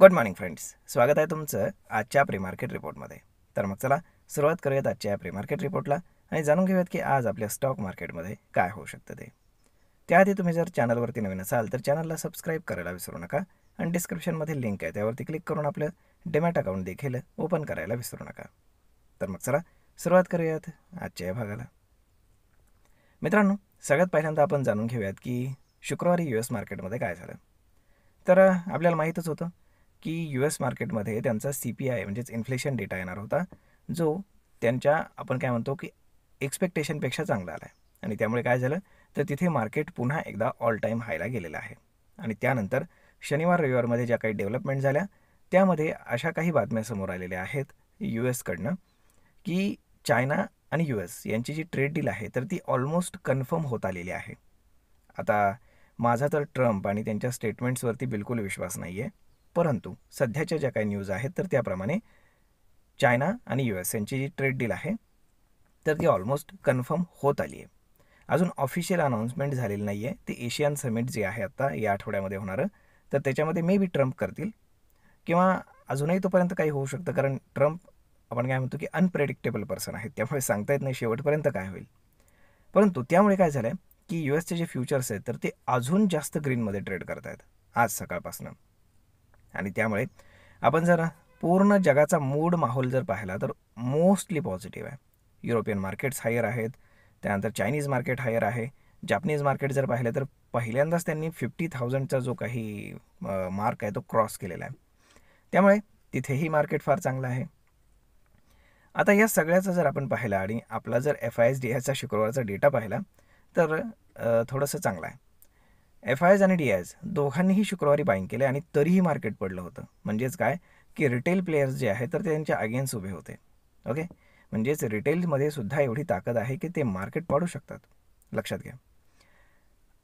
Good morning friends, स्वागत आहे तुमचं आजच्या प्री मार्केट रिपोर्टमध्ये. तर मग चला सुरुवात करूयात आजच्या प्री मार्केट रिपोर्टला आणि जाणून घेऊयात की आज आपल्या स्टॉक मार्केटमध्ये काय होऊ शकतं ते. त्याआधी तुम्ही जर चॅनलवरती नवीन असाल तर चॅनलला सबस्क्राईब करायला विसरू नका आणि डिस्क्रिप्शनमध्ये लिंक आहे त्यावरती क्लिक करून आपलं डेमॅट अकाउंट देखील ओपन करायला विसरू नका. तर मग चला सुरुवात करूयात आजच्या या भागाला. मित्रांनो, सगळ्यात पहिल्यांदा आपण जाणून घेऊयात की शुक्रवारी US मार्केटमध्ये काय झालं. तर आपल्याला माहीतच होतं की US मार्केटमध्ये त्यांचा CPI म्हणजेच इन्फ्लेशन डेटा येणार होता, जो त्यांच्या आपण काय म्हणतो की एक्सपेक्टेशनपेक्षा चांगला आला आहे. आणि त्यामुळे काय झालं तर तिथे मार्केट पुन्हा एकदा ऑल टाईम हायला गेलेलं आहे. आणि त्यानंतर शनिवार रविवारमध्ये ज्या काही डेव्हलपमेंट झाल्या त्यामध्ये अशा काही बातम्या समोर आलेल्या आहेत US कडनं की चायना आणि US यांची जी ट्रेड डील आहे तर ती ऑलमोस्ट कन्फर्म होत आलेली आहे. आता माझा तर ट्रम्प आणि त्यांच्या स्टेटमेंट्सवरती बिलकुल विश्वास नाही आहे, परंतु सध्याच्या ज्या काही न्यूज आहेत तर त्याप्रमाणे चायना आणि US यांची जी ट्रेड डील आहे तर ती ऑलमोस्ट कन्फर्म होत आली आहे. अजून ऑफिशियल अनाऊन्समेंट झालेली नाही आहे. ते एशियन समिट जे आहे आता या आठवड्यामध्ये होणारं, तर त्याच्यामध्ये मे बी ट्रम्प करतील किंवा अजूनही तोपर्यंत काही होऊ शकतं, कारण ट्रम्प आपण काय म्हणतो की अनप्रेडिक्टेबल पर्सन आहे, त्यामुळे सांगता येत नाही शेवटपर्यंत काय होईल. परंतु त्यामुळे काय झालं की USचे जे फ्युचर्स आहेत तर ते अजून जास्त ग्रीनमध्ये ट्रेड करत आहेत आज सकाळपासून. आणि त्यामुळे आपण जर पूर्ण जगाचा मूड माहोल जर पाहिला तर मोस्टली पॉझिटिव्ह आहे. युरोपियन मार्केट्स हायर आहेत, त्यानंतर चायनीज मार्केट हायर आहे. जापनीज मार्केट जर पाहिलं तर पहिल्यांदाच त्यांनी 50,000चा जो काही मार्क आहे तो क्रॉस केलेला आहे. त्यामुळे तिथेही मार्केट फार चांगलं आहे. आता या सगळ्याचं जर आपण पाहिलं आणि आपला जर FIS-DISचा शुक्रवारचा डेटा पाहिला तर थोडंसं चांगलं आहे. FIS आणि DIS दोघांनीही शुक्रवारी बाईंग केले आणि तरीही मार्केट पडलं होतं. म्हणजेच काय की रिटेल प्लेयर्स जे आहेत तर ते त्यांच्या अगेन्स्ट उभे होते. ओके, म्हणजेच रिटेलमध्ये सुद्धा एवढी ताकद आहे की ते मार्केट पाडू शकतात, लक्षात घ्या.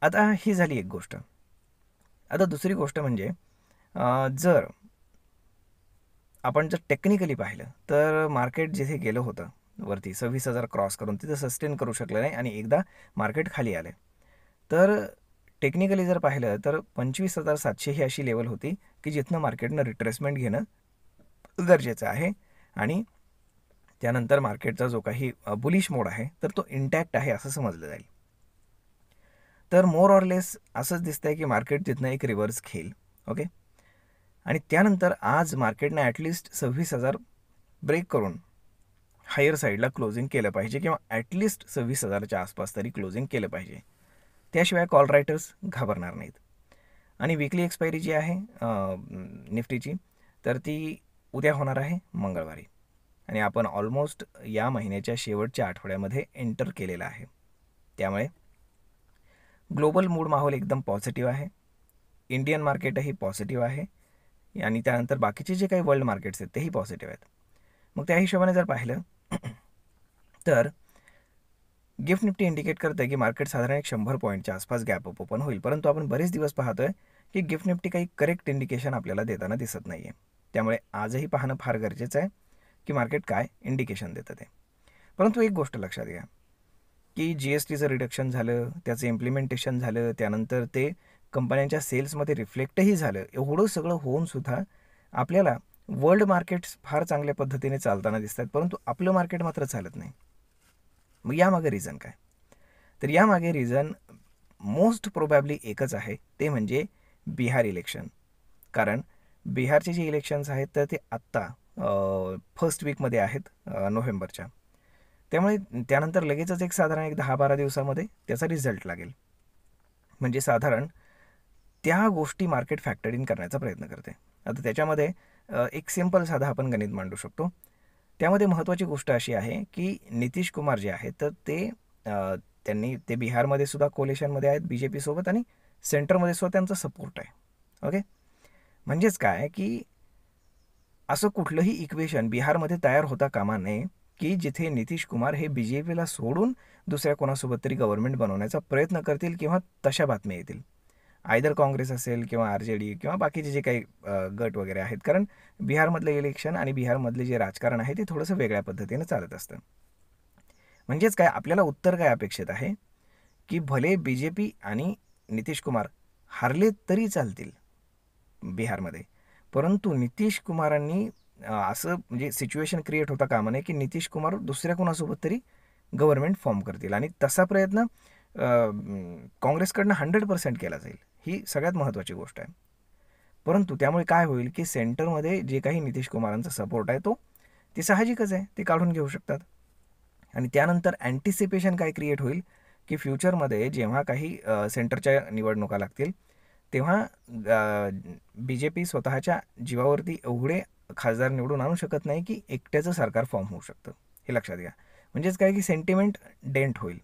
आता ही झाली एक गोष्ट. आता दुसरी गोष्ट म्हणजे जर आपण जर टेक्निकली पाहिलं तर मार्केट जिथे गेलं होतं वरती 26,000 क्रॉस करून तिथं सस्टेन करू शकलं नाही आणि एकदा मार्केट खाली आले. तर टेक्निकली जर पाहिलं तर 25,700 ही अशी लेवल होती की जिथनं मार्केटनं रिट्रेसमेंट घेणं गरजेचं आहे आणि त्यानंतर मार्केटचा जो काही बुलिश मोड आहे तर तो इंटॅक्ट आहे असं समजलं जाईल. तर मोर ऑर लेस असंच दिसतंय की मार्केट तिथनं एक रिव्हर्स घेईल. ओके, आणि त्यानंतर आज मार्केटनं ॲटलिस्ट 26,000 ब्रेक करून हायर साईडला क्लोजिंग केलं पाहिजे किंवा ॲटलिस्ट 26,000च्या आसपास तरी क्लोजिंग केलं पाहिजे. त्याशिवाय कॉल रायटर्स घाबरणार नाहीत. आणि विकली एक्सपायरी जी आहे निफ्टीची तर ती उद्या होणार आहे मंगळवारी. आणि आपण ऑलमोस्ट या महिन्याच्या शेवटच्या आठवड्यामध्ये एंटर केलेला आहे. त्यामुळे ग्लोबल मूड माहोल एकदम पॉझिटिव्ह आहे. इंडियन मार्केटही पॉझिटिव्ह आहे आणि त्यानंतर बाकीचे जे काही वर्ल्ड मार्केट्स आहेत तेही पॉझिटिव्ह आहेत. मग त्या हिशोबाने जर पाहिलं तर गिफ्ट निफ्टी इंडिकेट करतं आहे की मार्केट साधारण 100 पॉईंटच्या आसपास गॅप अप ओपन होईल. परंतु आपण बरेच दिवस पाहतोय की गिफ्ट निफ्टी काही करेक्ट इंडिकेशन आपल्याला देताना दिसत नाही आहे. त्यामुळे आजही पाहणं फार गरजेचं आहे की मार्केट काय इंडिकेशन देतं ते. परंतु एक गोष्ट लक्षात घ्या की GSTचं रिडक्शन झालं, त्याचं इम्प्लिमेंटेशन झालं, त्यानंतर ते कंपन्यांच्या सेल्समध्ये रिफ्लेक्टही झालं. एवढं सगळं होऊनसुद्धा आपल्याला वर्ल्ड मार्केट्स फार चांगल्या पद्धतीने चालताना दिसतात, परंतु आपलं मार्केट मात्र चालत नाही. मग यामागे रिझन काय? तर यामागे रिझन मोस्ट प्रोबॅबली एकच आहे, ते म्हणजे बिहार इलेक्शन. कारण बिहारचे जे इलेक्शन्स आहेत तर ते आत्ता फर्स्ट वीकमध्ये आहेत नोव्हेंबरच्या. त्यामुळे त्यानंतर लगेचच एक साधारण एक 10-12 दिवसामध्ये त्याचा रिझल्ट लागेल. म्हणजे साधारण त्या गोष्टी मार्केट फॅक्टर इन करण्याचा प्रयत्न करते. आता त्याच्यामध्ये एक सिंपल साधा आपण गणित मांडू शकतो. त्यामध्ये महत्त्वाची गोष्ट अशी आहे की नितीश कुमार जे आहेत तर त्यांनी ते बिहारमध्ये सुद्धा कोलिशनमध्ये आहेत BJP सोबत आणि सेंटरमध्ये सुद्धा त्यांचा सपोर्ट आहे. ओके, म्हणजेच काय की असं कुठलंही इक्वेशन बिहारमध्ये तयार होता कामा नये की जिथे नितीश कुमार हे BJPला सोडून दुसऱ्या कोणासोबत तरी गव्हर्नमेंट बनवण्याचा प्रयत्न करतील किंवा तशा बातम्या येतील. आयदर काँग्रेस असेल किंवा RJD किंवा बाकीचे जे काही गट वगैरे आहेत. कारण बिहारमधलं इलेक्शन आणि बिहारमधले जे राजकारण आहे ते थोडंसं वेगळ्या पद्धतीनं चालत असतं. म्हणजेच काय आपल्याला उत्तर काय अपेक्षित आहे की भले BJP आणि नितीश कुमार हारले तरी चालतील बिहारमध्ये, परंतु नितीश कुमारांनी असं म्हणजे सिच्युएशन क्रिएट होता कामा नये की नितीश कुमार दुसऱ्या कोणासोबत तरी गव्हर्नमेंट फॉर्म करतील आणि तसा प्रयत्न काँग्रेसकडनं 100% केला जाईल. ही सगळ्यात महत्त्वाची गोष्ट आहे. परंतु त्यामुळे काय होईल की सेंटरमध्ये जे काही नितीश कुमारांचा सपोर्ट आहे ते साहजिकच आहे, ते काढून घेऊ शकतात. आणि त्यानंतर अँटिसिपेशन काय क्रिएट होईल की फ्युचरमध्ये जेव्हा काही सेंटरच्या निवडणुका लागतील तेव्हा BJP स्वतःच्या जीवावरती एवढे खासदार निवडून आणू शकत नाही की एकट्याचं सरकार फॉर्म होऊ शकतं. हे लक्षात घ्या. म्हणजेच काय की सेंटिमेंट डेंट होईल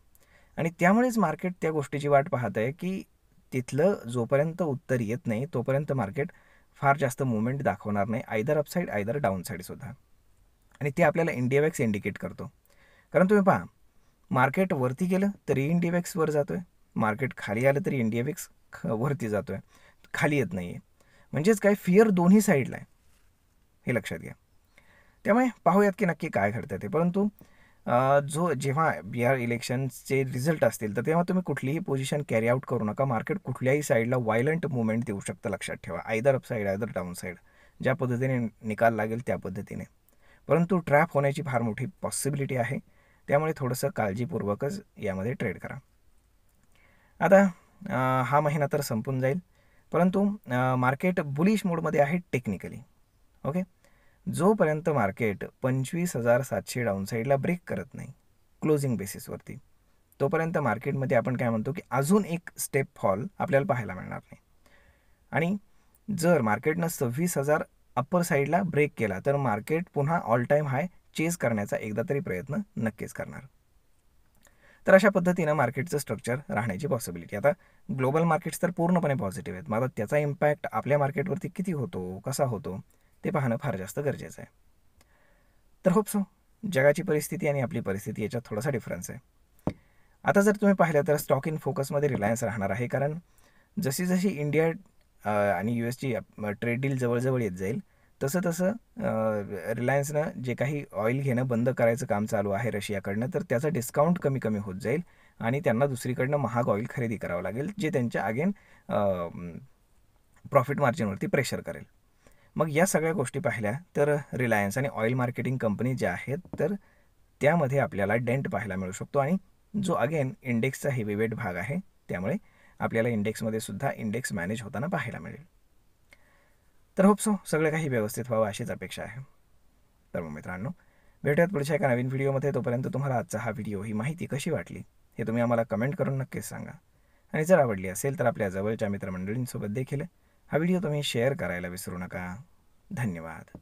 आणि त्यामुळेच मार्केट त्या गोष्टीची वाट पाहत आहे की तिथलं जोपर्यंत उत्तर येत नाही तोपर्यंत मार्केट फार जास्त मुवमेंट दाखवणार नाही, आयदर अपसाईड आयदर डाऊन साईडसुद्धा. आणि ते आपल्याला इंडियावेक्स इंडिकेट करतो. कारण तुम्ही पहा, मार्केट वरती गेलं तरी इंडियावेक्स वर जातो आहे, मार्केट खाली आलं तरी इंडियावेक्स वरती जातो आहे, खाली येत नाही आहे. म्हणजेच काय फिअर दोन्ही साईडला आहे, हे लक्षात घ्या. त्यामुळे पाहूयात की नक्की काय घडतं ते. परंतु जेव्हा बिहार इलेक्शनचे रिझल्ट असतील तर तेव्हा तुम्ही कुठलीही पोझिशन कॅरी आउट करू नका. मार्केट कुठल्याही साईडला व्हायलंट मुवमेंट देऊ शकतं, लक्षात ठेवा. Either upside either down side, ज्या पद्धतीने निकाल लागेल त्या पद्धतीने. परंतु ट्रॅप होण्याची फार मोठी पॉसिबिलिटी आहे, त्यामुळे थोडंसं काळजीपूर्वकच यामध्ये ट्रेड करा. आता हा महिना तर संपून जाईल, परंतु मार्केट बुलिश मोडमध्ये आहे टेक्निकली. ओके, जोपर्यंत मार्केट 25,700 डाऊनसाईडला ब्रेक करत नाही क्लोजिंग बेसिसवरती, तोपर्यंत मार्केटमध्ये आपण काय म्हणतो की अजून एक स्टेप फॉल आपल्याला पाहायला मिळणार नाही. आणि जर मार्केटनं 26,000 अप्पर साईडला ब्रेक केला तर मार्केट पुन्हा ऑल टाईम हाय चेस करण्याचा एकदा तरी प्रयत्न नक्कीच करणार. तर अशा पद्धतीनं मार्केटचं स्ट्रक्चर राहण्याची पॉसिबिलिटी. आता ग्लोबल मार्केट्स तर पूर्णपणे पॉझिटिव्ह आहेत, मग त्याचा इम्पॅक्ट आपल्या मार्केटवरती किती होतो, कसा होतो ते पाहणं फार जास्त गरजेचं आहे. तर होप सो, जगाची परिस्थिती आणि आपली परिस्थिती याच्यात थोडासा डिफरन्स आहे. आता जर तुम्ही पाहिलं तर स्टॉक इन फोकसमध्ये रिलायन्स राहणार आहे, कारण जशी जशी इंडिया आणि USची ट्रेड डील जवळजवळ येत जाईल तसं तसं रिलायन्सनं जे काही ऑइल घेणं बंद करायचं काम चालू आहे रशियाकडनं, तर त्याचा डिस्काउंट कमी कमी होत जाईल आणि त्यांना दुसरीकडनं महाग ऑइल खरेदी करावं लागेल, जे त्यांच्या अगेन प्रॉफिट मार्जिनवरती प्रेशर करेल. मग या सगळ्या गोष्टी पाहिल्या तर रिलायन्स आणि ऑइल मार्केटिंग कंपनी ज्या आहेत तर त्यामध्ये आपल्याला डेंट पाहायला मिळू शकतो, आणि जो अगेन इंडेक्सचा हेवीवेट भाग आहे, त्यामुळे आपल्याला इंडेक्समध्ये सुद्धा इंडेक्स मॅनेज होताना पाहायला मिळेल. तर होप सो सगळं काही व्यवस्थित व्हावं अशीच अपेक्षा आहे. तर मग मित्रांनो, भेटूयात पुढच्या एका नवीन व्हिडिओमध्ये. तोपर्यंत तुम्हाला आजचा हा व्हिडिओ, ही माहिती कशी वाटली हे तुम्ही आम्हाला कमेंट करून नक्कीच सांगा. आणि जर आवडली असेल तर आपल्या जवळच्या मित्रमंडळींसोबत देखील हा व्हिडिओ तुम्ही शेअर करायला विसरू नका. धन्यवाद.